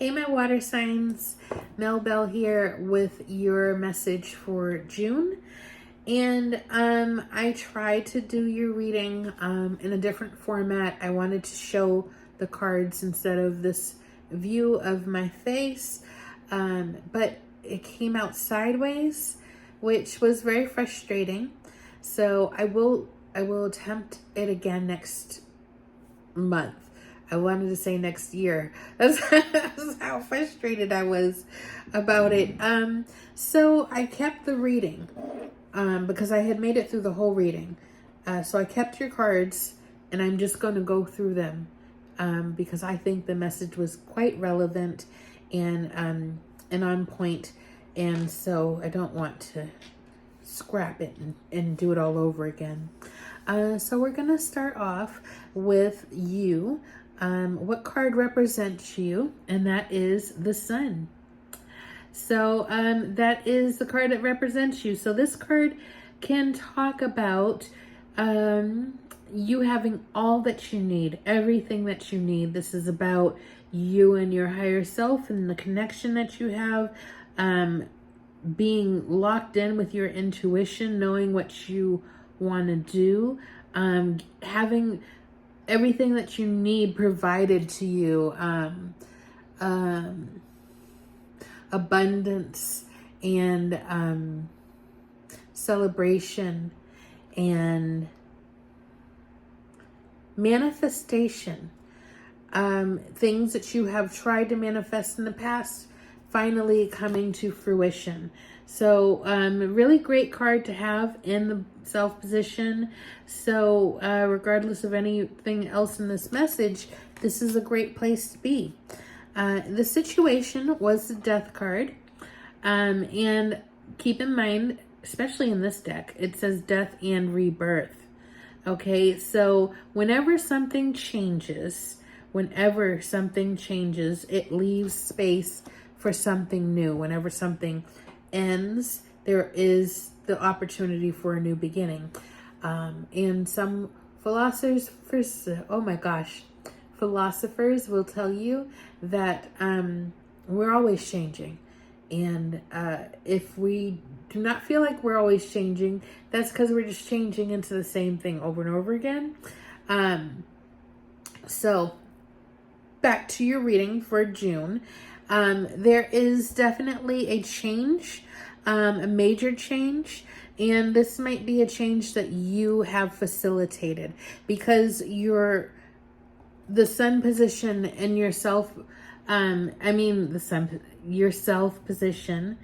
Hey, my water signs, Mel Bell here with your message for June. And I tried to do your reading in a different format. I wanted to show the cards instead of this view of my face, but it came out sideways, which was very frustrating. So I will attempt it again next month. I wanted to say next year. That's how frustrated I was about it. So I kept the reading because I had made it through the whole reading. So I kept your cards and I'm just going to go through them because I think the message was quite relevant and on point. And so I don't want to scrap it and do it all over again. So we're going to start off with you. What card represents you? And that is the Sun. So that is the card that represents you. So this card can talk about you having all that you need, everything that you need. This is about you and your higher self and the connection that you have, being locked in with your intuition, knowing what you want to do, having everything that you need provided to you, abundance and celebration and manifestation, things that you have tried to manifest in the past finally coming to fruition. So really great card to have in the self position. So regardless of anything else in this message, this is a great place to be. The situation was the Death card. And keep in mind, especially in this deck, it says death and rebirth. Okay, so whenever something changes, it leaves space for something new. Whenever something ends, there is the opportunity for a new beginning. And some philosophers will tell you that we're always changing. And if we do not feel like we're always changing, that's because we're just changing into the same thing over and over again. So back to your reading for June. There is definitely a change, a major change, and this might be a change that you have facilitated because the Sun position in yourself, your self position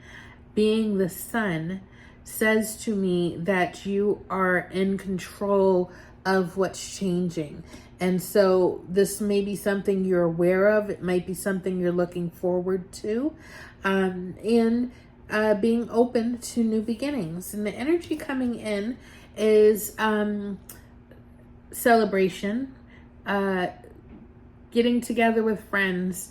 being the Sun says to me that you are in control of what's changing. And so this may be something you're aware of. It might be something you're looking forward to, and being open to new beginnings. And the energy coming in is celebration, getting together with friends,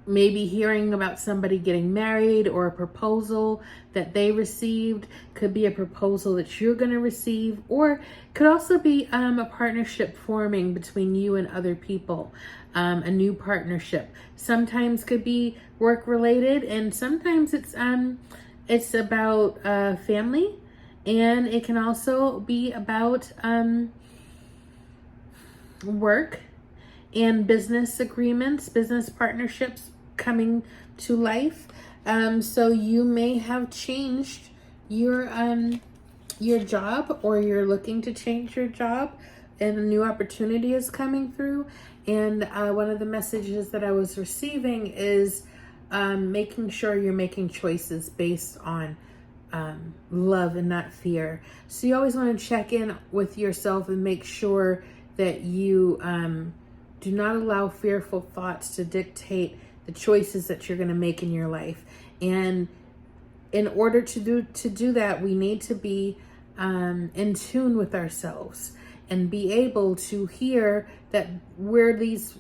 maybe hearing about somebody getting married or a proposal that they received. Could be a proposal that you're going to receive, or could also be a partnership forming between you and other people, a new partnership. Sometimes could be work related, and sometimes it's about family, and it can also be about work and business agreements, business partnerships coming to life. So you may have changed your job, or you're looking to change your job, and a new opportunity is coming through. And one of the messages that I was receiving is making sure you're making choices based on love and not fear. So you always want to check in with yourself and make sure that you do not allow fearful thoughts to dictate the choices that you're going to make in your life. And in order to do that, we need to be in tune with ourselves and be able to hear that where these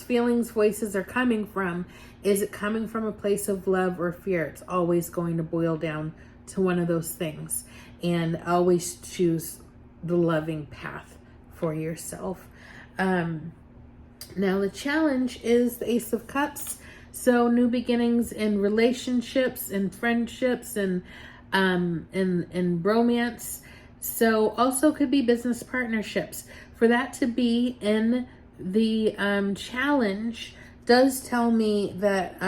feelings, voices are coming from. Is it coming from a place of love or fear? It's always going to boil down to one of those things. And always choose the loving path for yourself. Now the challenge is the Ace of Cups. So new beginnings in relationships and friendships and romance. So also could be business partnerships. For that to be in the challenge does tell me that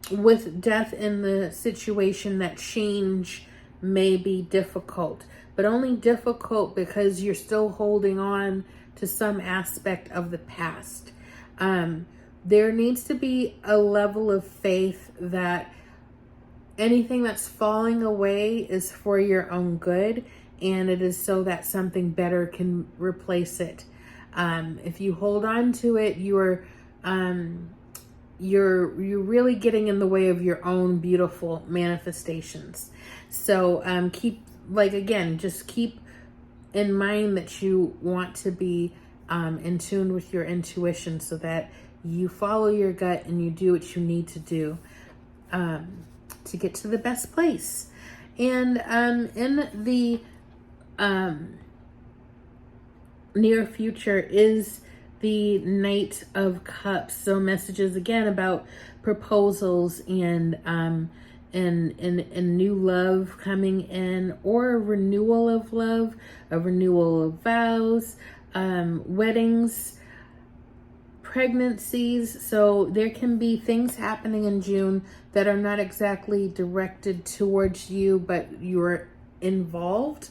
with death in the situation, that change may be difficult, but only difficult because you're still holding on to some aspect of the past. There needs to be a level of faith that anything that's falling away is for your own good, and it is so that something better can replace it. If you hold on to it, you're really getting in the way of your own beautiful manifestations. So just keep in mind that you want to be in tune with your intuition, so that you follow your gut and you do what you need to do to get to the best place. And in the near future is the Knight of Cups. So messages again about proposals and new love coming in, or a renewal of love, a renewal of vows, weddings, pregnancies. So there can be things happening in June that are not exactly directed towards you, but you're involved.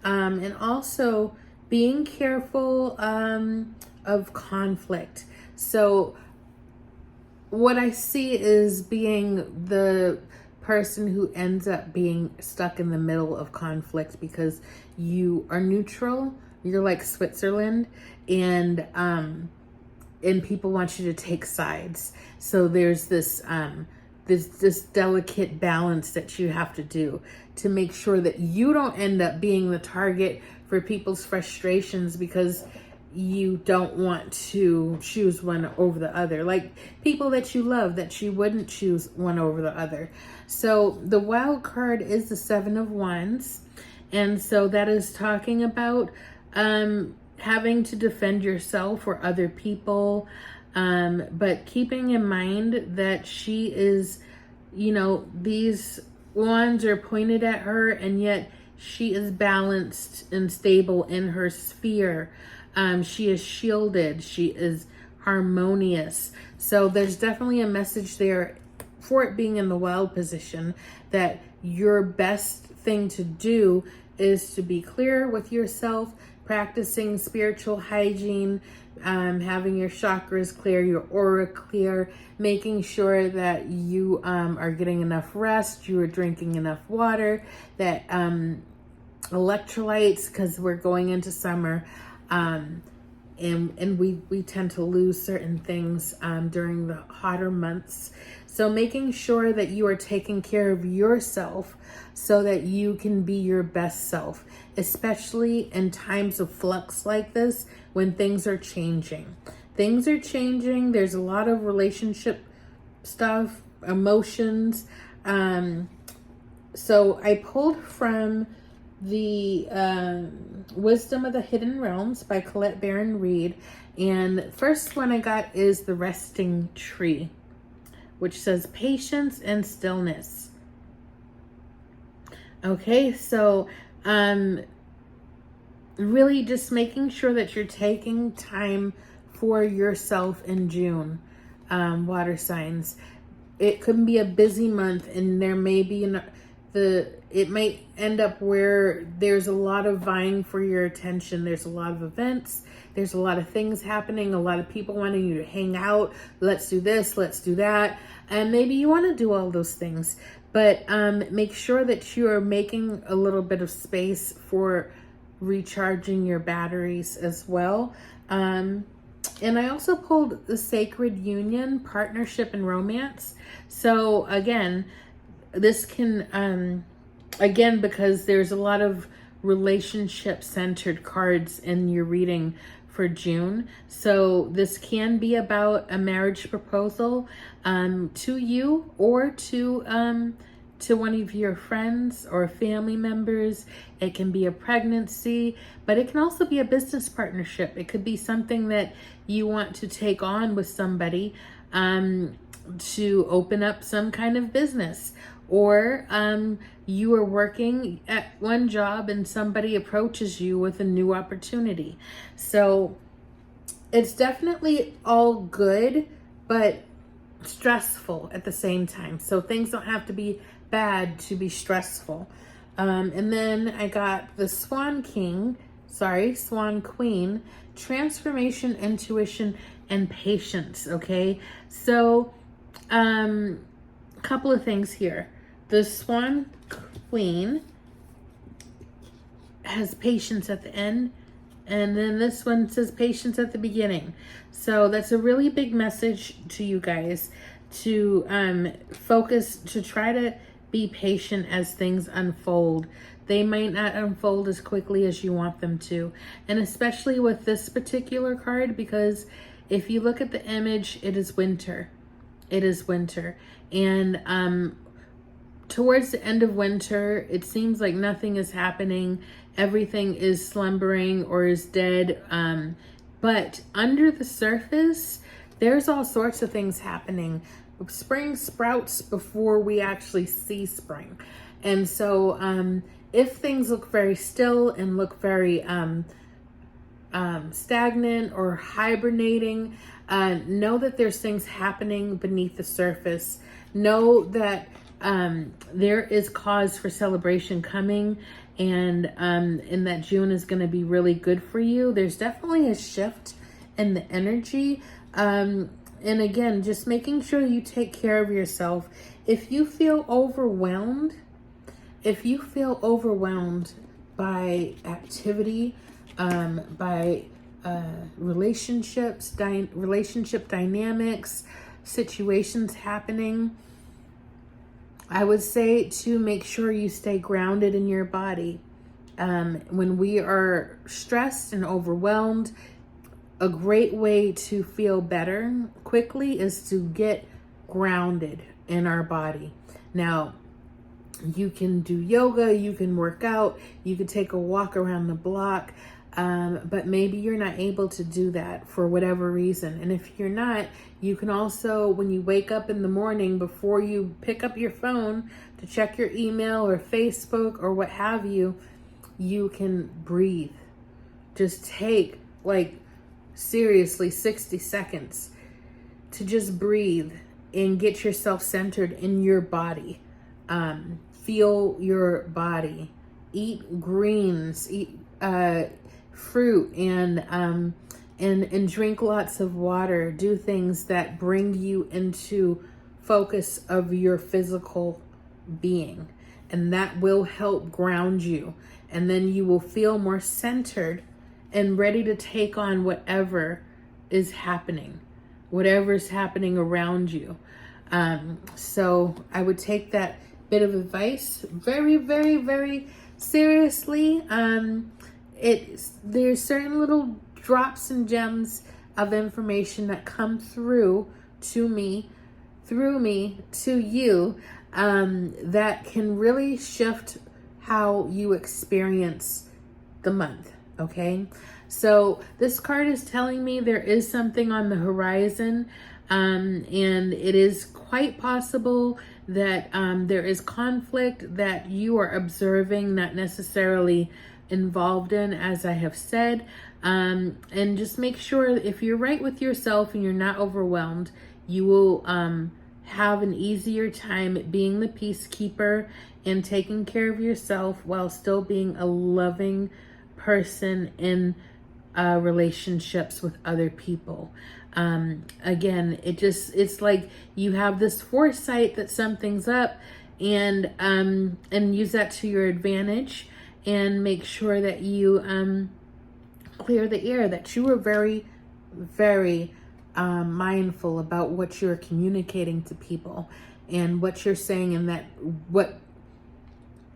And also being careful of conflict. So what I see is being the person who ends up being stuck in the middle of conflict because you are neutral. You're like Switzerland, and people want you to take sides. So there's this this delicate balance that you have to do to make sure that you don't end up being the target for people's frustrations because you don't want to choose one over the other. Like people that you love, that you wouldn't choose one over the other. So the wild card is the Seven of Wands. And so that is talking about having to defend yourself or other people. But keeping in mind that she is, these wands are pointed at her, and yet she is balanced and stable in her sphere. She is shielded. She is harmonious. So there's definitely a message there for it being in the wild position that your best thing to do is to be clear with yourself, practicing spiritual hygiene, having your chakras clear, your aura clear, making sure that you are getting enough rest, you are drinking enough water, that electrolytes, because we're going into summer, and we tend to lose certain things during the hotter months. So making sure that you are taking care of yourself so that you can be your best self, especially in times of flux like this when things are changing. Things are changing. There's a lot of relationship stuff, emotions. So I pulled from the Wisdom of the Hidden Realms by Colette Baron Reed. And first one I got is the Resting Tree, which says patience and stillness. Okay, so really just making sure that you're taking time for yourself in June, water signs. It could be a busy month, and there may be it might end up where there's a lot of vying for your attention. There's a lot of events. There's a lot of things happening. A lot of people wanting you to hang out. Let's do this. Let's do that. And maybe you want to do all those things, but make sure that you are making a little bit of space for recharging your batteries as well. And I also pulled the Sacred Union, Partnership and Romance. So again, this can, because there's a lot of relationship-centered cards in your reading for June. So this can be about a marriage proposal to you or to to one of your friends or family members. It can be a pregnancy, but it can also be a business partnership. It could be something that you want to take on with somebody, to open up some kind of business, or you are working at one job and somebody approaches you with a new opportunity. So it's definitely all good, but stressful at the same time. So things don't have to be bad to be stressful. And then I got the Swan Queen, transformation, intuition, and patience. Okay. So, couple of things here. The Swan Queen has patience at the end, and then this one says patience at the beginning. So that's a really big message to you guys, to focus, to try to be patient as things unfold. They might not unfold as quickly as you want them to. And especially with this particular card, because if you look at the image, it is winter. It is winter. And towards the end of winter, it seems like nothing is happening. Everything is slumbering or is dead. But under the surface, there's all sorts of things happening. Spring sprouts before we actually see spring. And so if things look very still and look very stagnant or hibernating, know that there's things happening beneath the surface. Know that there is cause for celebration coming, and that June is going to be really good for you. There's definitely a shift in the energy. And again, just making sure you take care of yourself. If you feel overwhelmed, by activity, by relationship dynamics, situations happening, I would say to make sure you stay grounded in your body. When we are stressed and overwhelmed, a great way to feel better quickly is to get grounded in our body. Now, you can do yoga, you can work out, you can take a walk around the block, but maybe you're not able to do that for whatever reason. And if you're not, you can also, when you wake up in the morning, before you pick up your phone to check your email or Facebook or what have you, you can breathe. Just take, seriously, 60 seconds to just breathe and get yourself centered in your body. Feel your body. Eat greens, eat fruit, and drink lots of water. Do things that bring you into focus of your physical being, and that will help ground you. And then you will feel more centered and ready to take on whatever is happening around you. So I would take that bit of advice very, very, very seriously. There's certain little drops and gems of information that come through me to you, that can really shift how you experience the month. Okay, so this card is telling me there is something on the horizon, and it is quite possible that there is conflict that you are observing, not necessarily involved in, as I have said. And just make sure if you're right with yourself and you're not overwhelmed, you will have an easier time being the peacekeeper and taking care of yourself while still being a loving person in relationships with other people. Again, it's like you have this foresight that something's up, and use that to your advantage, and make sure that you clear the air, that you are very, very mindful about what you're communicating to people and what you're saying, and that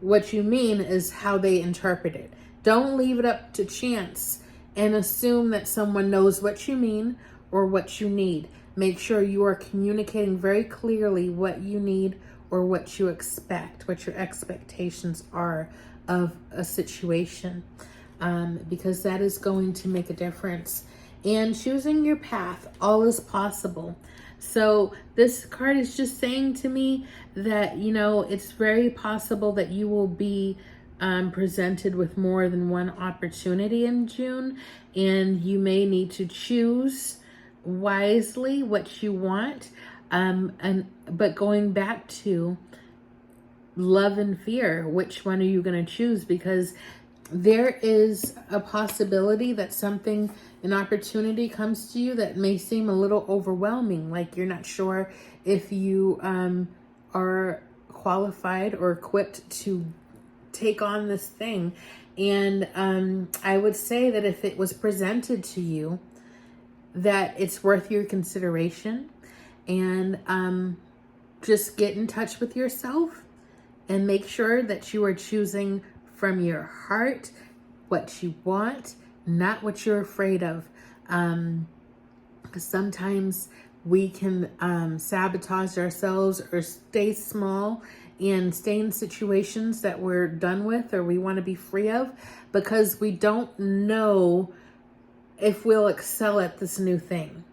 what you mean is how they interpret it. Don't leave it up to chance and assume that someone knows what you mean or what you need. Make sure you are communicating very clearly what you need or what you expect, what your expectations are of a situation, because that is going to make a difference. And choosing your path, all is possible. So this card is just saying to me that, you know, it's very possible that you will be presented with more than one opportunity in June, and you may need to choose wisely what you want. But going back to love and fear, which one are you going to choose? Because there is a possibility that an opportunity comes to you that may seem a little overwhelming, like you're not sure if you are qualified or equipped to take on this thing. And I would say that if it was presented to you, that it's worth your consideration. And just get in touch with yourself and make sure that you are choosing from your heart what you want, not what you're afraid of. Because sometimes we can sabotage ourselves or stay small and stay in situations that we're done with or we want to be free of because we don't know if we'll excel at this new thing.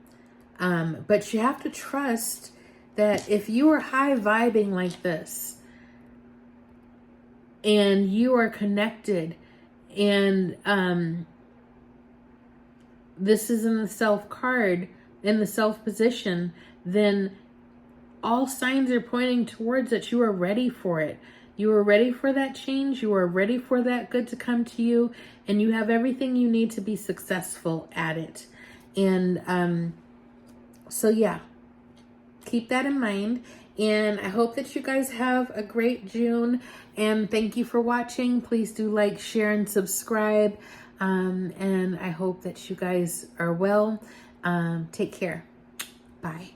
But you have to trust that if you are high vibing like this and you are connected and this is in the self card, in the self position, then all signs are pointing towards that you are ready for it. You are ready for that change. You are ready for that good to come to you. And you have everything you need to be successful at it. And so yeah, keep that in mind. And I hope that you guys have a great June. And thank you for watching. Please do like, share, and subscribe. And I hope that you guys are well. Take care. Bye.